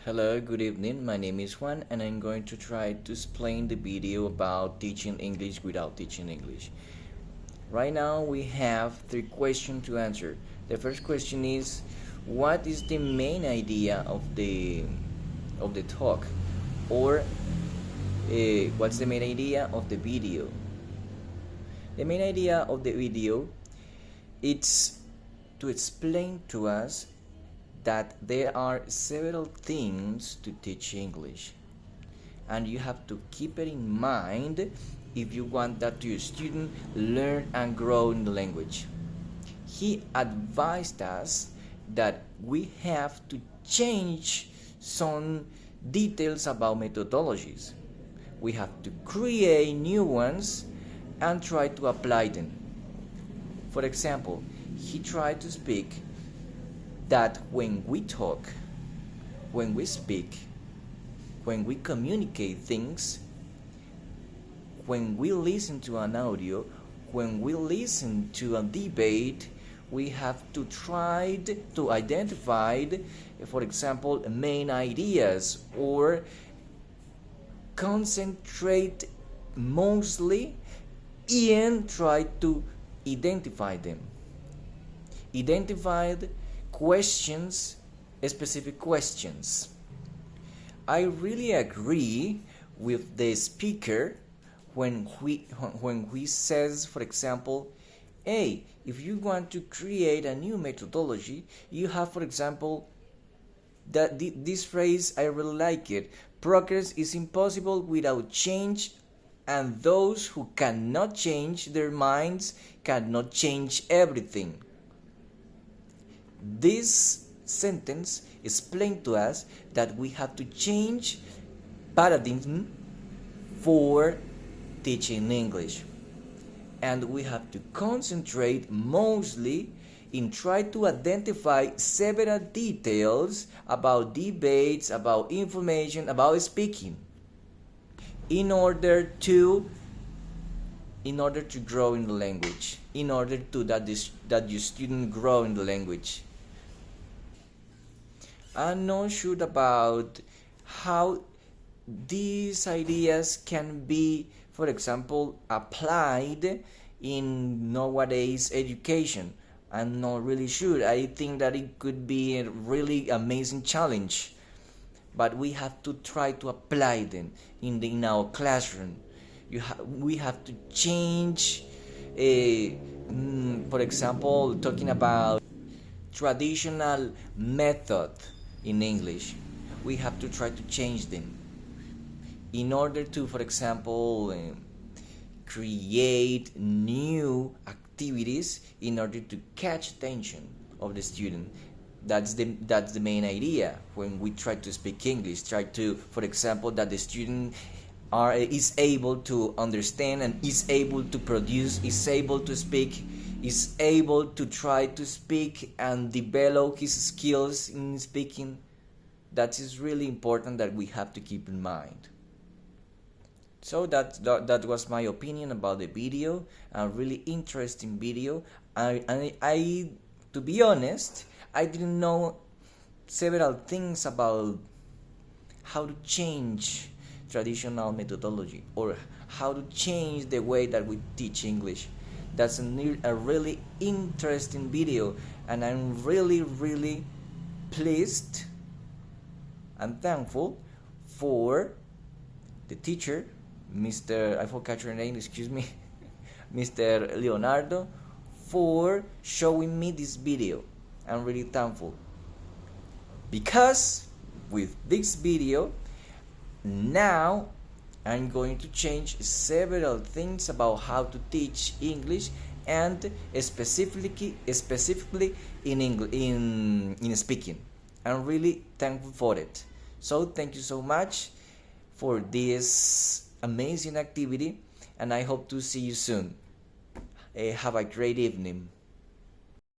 Hello, good evening. My name is Juan and I'm going to try to explain the video about teaching English without teaching English. Right now we have 3 questions to answer. The first question is, what is the main idea of the talk, or what's the main idea of the video? The main idea of the video it's to explain to us that there are several things to teach English, and you have to keep it in mind if you want that your student learn and grow in the language. He advised us that we have to change some details about methodologies. We have to create new ones and try to apply them. For example, he tried to speak that when we talk, when we speak, when we communicate things, when we listen to an audio, when we listen to a debate, we have to try to identify, for example, main ideas, or concentrate mostly and try to identify them. Identified questions, specific questions. I really agree with the speaker when he says, for example, hey, if you want to create a new methodology, you have, for example, that this phrase, I really like it. Progress is impossible without change, and those who cannot change their minds cannot change everything. This sentence explains to us that we have to change paradigm for teaching English, and we have to concentrate mostly in try to identify several details about debates, about information, about speaking, in order to grow in the language, in order to that your student grow in the language. I'm not sure about how these ideas can be, for example, applied in nowadays education. I'm not really sure. I think that it could be a really amazing challenge, but we have to try to apply them in our classroom. We have to change, for example, talking about traditional method in English. We have to try to change them in order to, for example, create new activities in order to catch attention of the student. That's the main idea when we try to speak English. Try to, for example, that the student is able to understand and is able to produce, is able to speak, is able to try to speak and develop his skills in speaking. That is really important that we have to keep in mind. So that was my opinion about the video. A really interesting video. I to be honest, I didn't know several things about how to change traditional methodology, or how to change the way that we teach English. That's a really interesting video, and I'm really pleased and thankful for the teacher, Mr. I forgot your name, excuse me, Mr. Leonardo, for showing me this video. I'm really thankful, because with this video now I'm going to change several things about how to teach English, and specifically in speaking. I'm really thankful for it. So thank you so much for this amazing activity, and I hope to see you soon. Have a great evening.